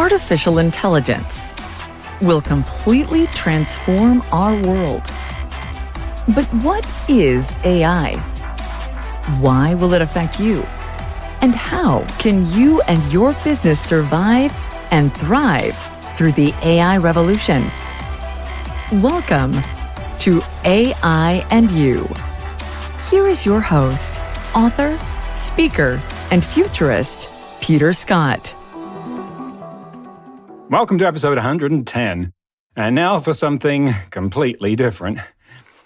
artificial intelligence will completely transform our world. But what is AI? Why will it affect you? And how can you and your business survive and thrive through the AI revolution? Welcome to AI and You. Here is your host, author, speaker, and futurist, Peter Scott. Welcome to episode 110, and now for something completely different.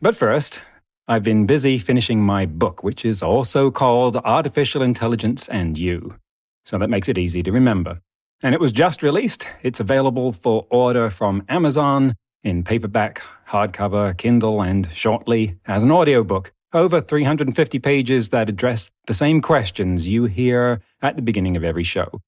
But first, I've been busy finishing my book, which is also called Artificial Intelligence and You, so that makes it easy to remember. And it was just released. It's available for order from Amazon in paperback, hardcover, Kindle, and shortly as an audiobook. Over 350 pages that address the same questions you hear at the beginning of every show.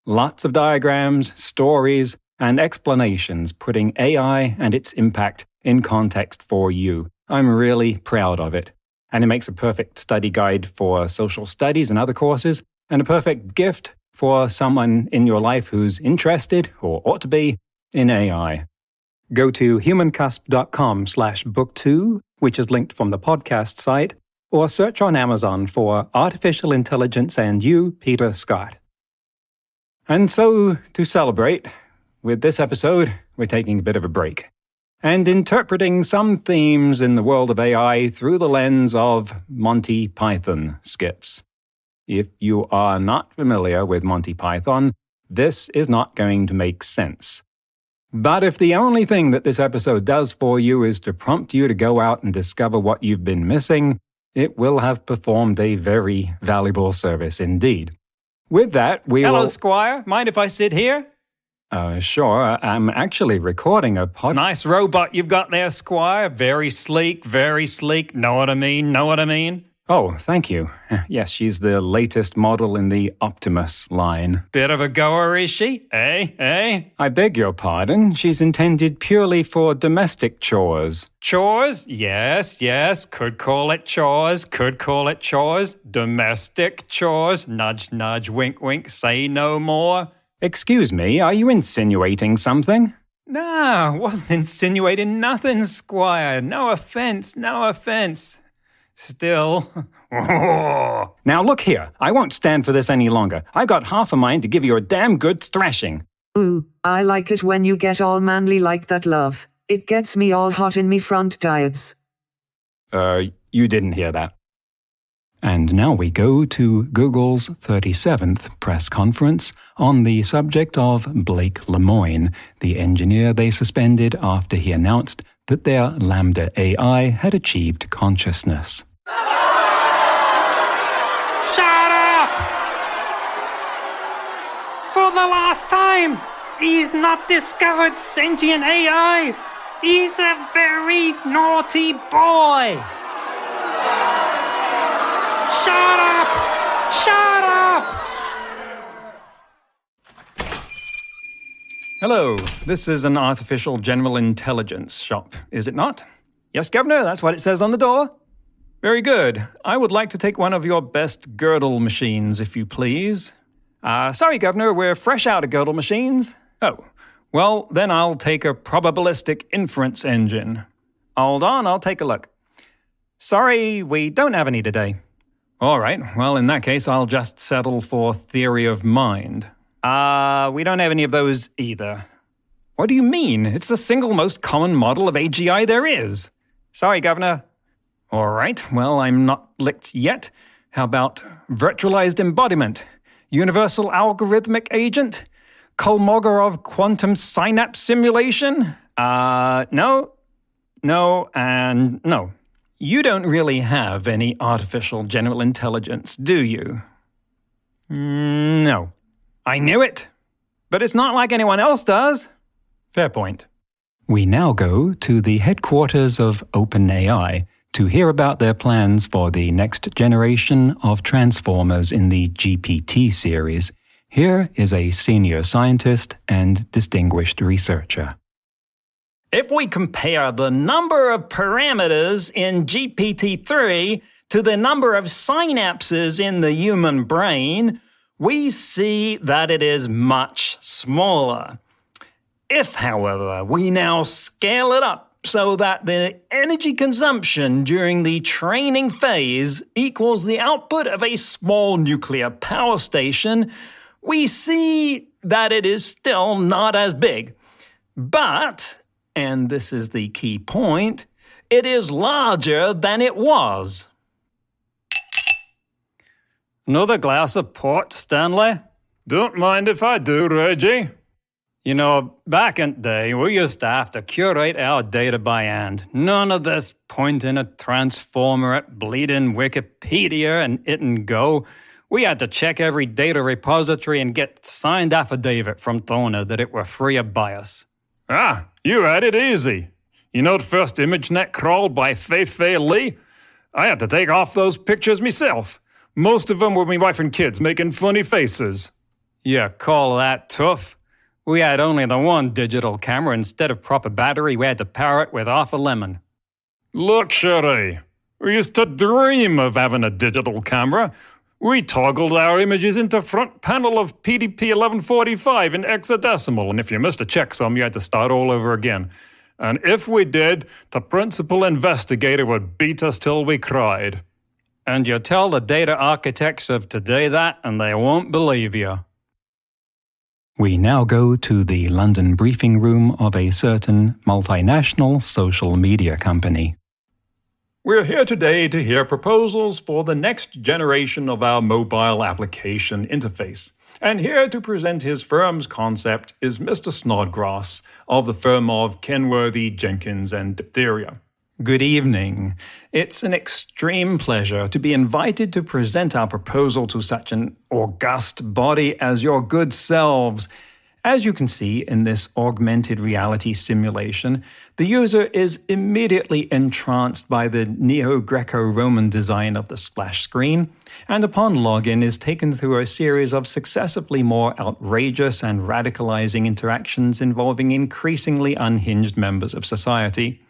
Lots of diagrams, stories, and explanations putting AI and its impact in context for you. I'm really proud of it. And it makes a perfect study guide for social studies and other courses, and a perfect gift for someone in your life who's interested, or ought to be, in AI. Go to humancusp.com/book2, which is linked from the podcast site, or search on Amazon for Artificial Intelligence and You, Peter Scott. And so, to celebrate, with this episode, we're taking a bit of a break and interpreting some themes in the world of AI through the lens of Monty Python skits. If you are not familiar with Monty Python, this is not going to make sense. But if the only thing that this episode does for you is to prompt you to go out and discover what you've been missing, it will have performed a very valuable service indeed. With that, Hello, Squire. Mind if I sit here? Sure. I'm actually recording a Nice robot you've got there, Squire. Very sleek, very sleek. Know what I mean? Know what I mean? Oh, thank you. Yes, she's the latest model in the Optimus line. Bit of a goer, is she? Eh? I beg your pardon. She's intended purely for domestic chores. Chores? Yes. Could call it chores. Domestic chores. Nudge, nudge, wink, wink. Say no more. Excuse me, are you insinuating something? Nah, wasn't insinuating nothing, Squire. No offense. Still. Now look here, I won't stand for this any longer. I got half a mind to give you a damn good thrashing. Ooh, I like it when you get all manly like that, love. It gets me all hot in me front tires. You didn't hear that. And now we go to Google's 37th press conference on the subject of Blake Lemoine, the engineer they suspended after he announced that their Lambda AI had achieved consciousness. Shut up! For the last time, he's not discovered sentient AI. He's a very naughty boy. Shut up! Hello, this is an artificial general intelligence shop, is it not? Yes, Governor, that's what it says on the door. Very good. I would like to take one of your best girdle machines, if you please. Sorry, Governor, we're fresh out of girdle machines. Oh, well, then I'll take a probabilistic inference engine. Hold on, I'll take a look. Sorry, we don't have any today. All right, well, in that case, I'll just settle for theory of mind. We don't have any of those either. What do you mean? It's the single most common model of AGI there is. Sorry, Governor. All right, well, I'm not licked yet. How about virtualized embodiment? Universal algorithmic agent? Kolmogorov quantum synapse simulation? No, and no. You don't really have any artificial general intelligence, do you? No. I knew it, but it's not like anyone else does. Fair point. We now go to the headquarters of OpenAI to hear about their plans for the next generation of transformers in the GPT series. Here is a senior scientist and distinguished researcher. If we compare the number of parameters in GPT-3 to the number of synapses in the human brain, we see that it is much smaller. If, however, we now scale it up so that the energy consumption during the training phase equals the output of a small nuclear power station, we see that it is still not as big. But, and this is the key point, it is larger than it was. Another glass of port, Stanley? Don't mind if I do, Reggie. You know, back in the day, we used to have to curate our data by hand. None of this point in a transformer at bleeding Wikipedia and it and go. We had to check every data repository and get signed affidavit from Tona that it were free of bias. Ah, you had it easy. You know the first ImageNet crawl by Fei Li? I had to take off those pictures myself. Most of them were my wife and kids making funny faces. You call that tough? We had only the one digital camera. Instead of proper battery, we had to power it with half a lemon. Luxury. We used to dream of having a digital camera. We toggled our images into front panel of PDP 1145 in hexadecimal, and if you missed a checksum, you had to start all over again. And if we did, the principal investigator would beat us till we cried. And you tell the data architects of today that, and they won't believe you. We now go to the London briefing room of a certain multinational social media company. We're here today to hear proposals for the next generation of our mobile application interface. And here to present his firm's concept is Mr. Snodgrass of the firm of Kenworthy, Jenkins and Diphtheria. Good evening. It's an extreme pleasure to be invited to present our proposal to such an august body as your good selves. As you can see in this augmented reality simulation, the user is immediately entranced by the Neo-Greco-Roman design of the splash screen, and upon login is taken through a series of successively more outrageous and radicalizing interactions involving increasingly unhinged members of society.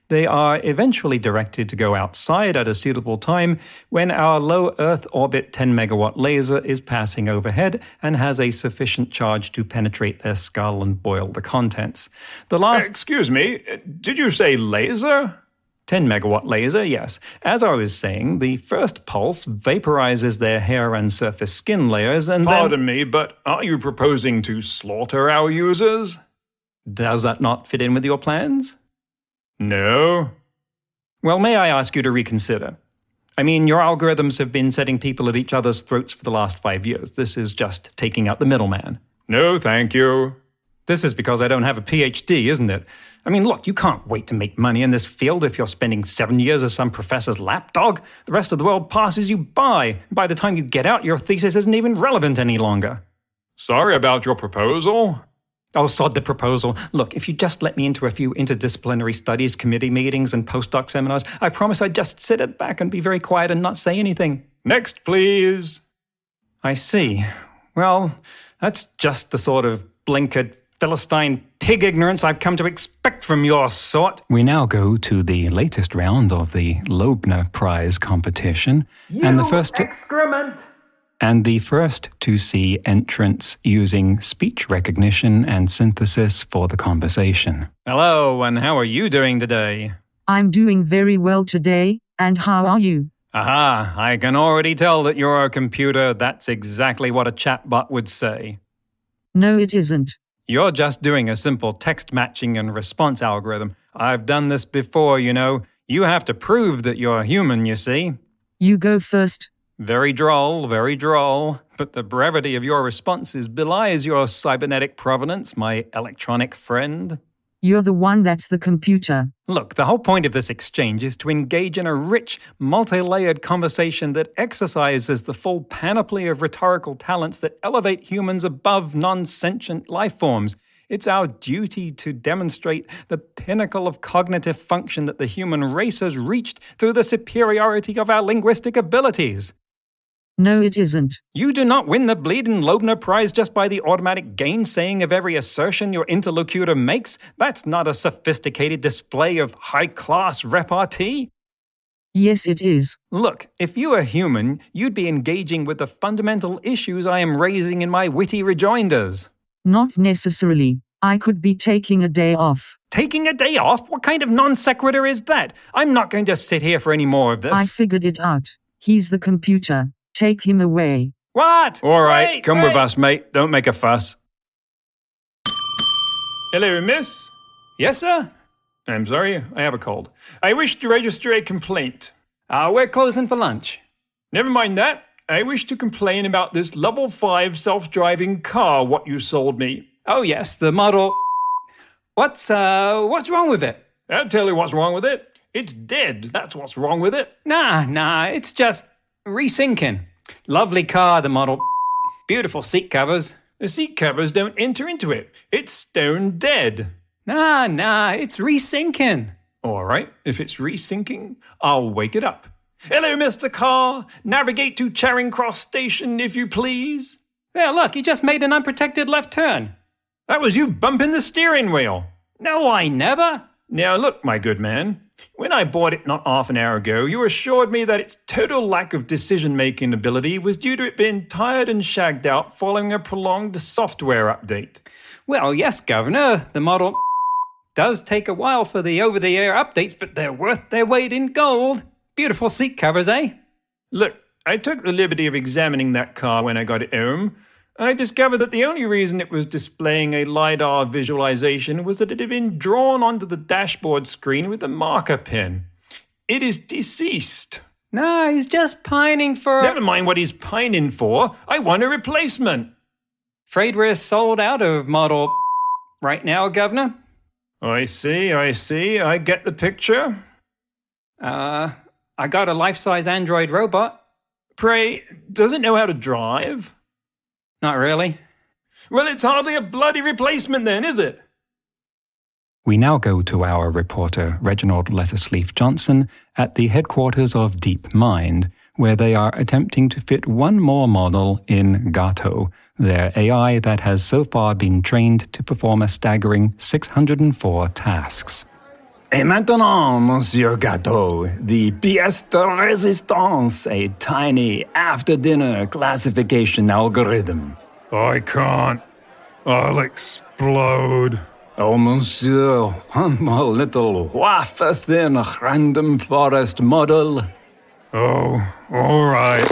They are eventually directed to go outside at a suitable time when our low Earth orbit 10-megawatt laser is passing overhead and has a sufficient charge to penetrate their skull and boil the contents. The last... Excuse me, did you say laser? 10-megawatt laser, yes. As I was saying, the first pulse vaporizes their hair and surface skin layers and Pardon me, but are you proposing to slaughter our users? Does that not fit in with your plans? No. Well, may I ask you to reconsider? I mean, your algorithms have been setting people at each other's throats for the last 5 years. This is just taking out the middleman. No, thank you. This is because I don't have a PhD, isn't it? I mean, look, you can't wait to make money in this field if you're spending 7 years as some professor's lapdog. The rest of the world passes you by. By the time you get out, your thesis isn't even relevant any longer. Sorry about your proposal. Oh, sod the proposal. Look, if you just let me into a few interdisciplinary studies committee meetings and postdoc seminars, I promise I'd just sit at the back and be very quiet and not say anything. Next, please. I see. Well, that's just the sort of blinkered Philistine pig ignorance I've come to expect from your sort. We now go to the latest round of the Lobner Prize competition. And the first to see entrants using speech recognition and synthesis for the conversation. Hello, and how are you doing today? I'm doing very well today, and how are you? Aha, I can already tell that you're a computer. That's exactly what a chatbot would say. No, it isn't. You're just doing a simple text matching and response algorithm. I've done this before, you know. You have to prove that you're human, you see. You go first. Very droll, but the brevity of your responses belies your cybernetic provenance, my electronic friend. You're the one that's the computer. Look, the whole point of this exchange is to engage in a rich, multi-layered conversation that exercises the full panoply of rhetorical talents that elevate humans above non-sentient life forms. It's our duty to demonstrate the pinnacle of cognitive function that the human race has reached through the superiority of our linguistic abilities. No, it isn't. You do not win the bleeding Lobner Prize just by the automatic gainsaying of every assertion your interlocutor makes. That's not a sophisticated display of high-class repartee. Yes, it is. Look, if you were human, you'd be engaging with the fundamental issues I am raising in my witty rejoinders. Not necessarily. I could be taking a day off. Taking a day off? What kind of non sequitur is that? I'm not going to sit here for any more of this. I figured it out. He's the computer. Take him away. What? All right, Wait, come wait. with us, mate. Don't make a fuss. Hello, miss. Yes, sir? I'm sorry, I have a cold. I wish to register a complaint. We're closing for lunch. Never mind that. I wish to complain about this level 5 self-driving car what you sold me. Oh, yes, the model. What's wrong with it? I'll tell you what's wrong with it. It's dead. That's what's wrong with it. Nah, it's just resyncing. Lovely car, the model. Beautiful seat covers. The seat covers don't enter into it. It's stone dead. Nah, it's resyncing. All right, if it's resyncing, I'll wake it up. Hello, Mr. Car. Navigate to Charing Cross Station, if you please. There, look, he just made an unprotected left turn. That was you bumping the steering wheel. No, I never. Now, look, my good man. When I bought it not half an hour ago, you assured me that its total lack of decision-making ability was due to it being tired and shagged out following a prolonged software update. Well, yes, Governor, the model does take a while for the over-the-air updates, but they're worth their weight in gold. Beautiful seat covers, eh? Look, I took the liberty of examining that car when I got it home, and I discovered that the only reason it was displaying a LiDAR visualization was that it had been drawn onto the dashboard screen with a marker pen. It is deceased. Nah, he's just pining for... Never mind what he's pining for. I want a replacement. Afraid we're sold out of model right now, Governor. I see. I get the picture. I got a life-size android robot. Pray, does it know how to drive? Not really. Well, it's hardly a bloody replacement then, is it? We now go to our reporter, Reginald Lettersleaf Johnson, at the headquarters of DeepMind, where they are attempting to fit one more model in GATO, their AI that has so far been trained to perform a staggering 604 tasks. Et maintenant, Monsieur Gateau, the pièce de résistance, a tiny after-dinner classification algorithm. I can't. I'll explode. Oh, Monsieur, one more little wafer-thin random forest model. Oh, all right.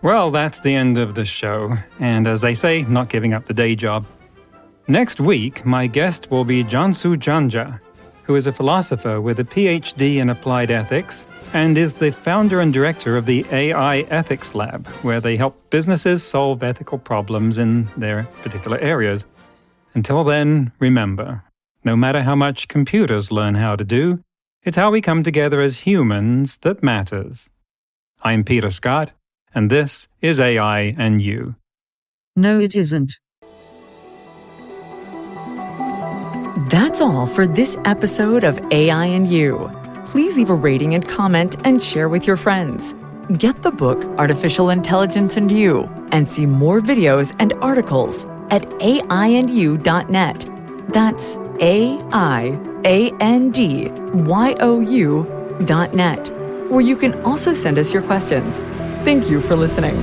Well, that's the end of the show, and as they say, not giving up the day job. Next week, my guest will be Jansu Janja, who is a philosopher with a PhD in applied ethics and is the founder and director of the AI Ethics Lab, where they help businesses solve ethical problems in their particular areas. Until then, remember, no matter how much computers learn how to do, it's how we come together as humans that matters. I'm Peter Scott, and this is AI and You. No, it isn't. That's all for this episode of AI and You. Please leave a rating and comment and share with your friends. Get the book Artificial Intelligence and You and see more videos and articles at aiandyou.net. That's aiandyou.net, where you can also send us your questions. Thank you for listening.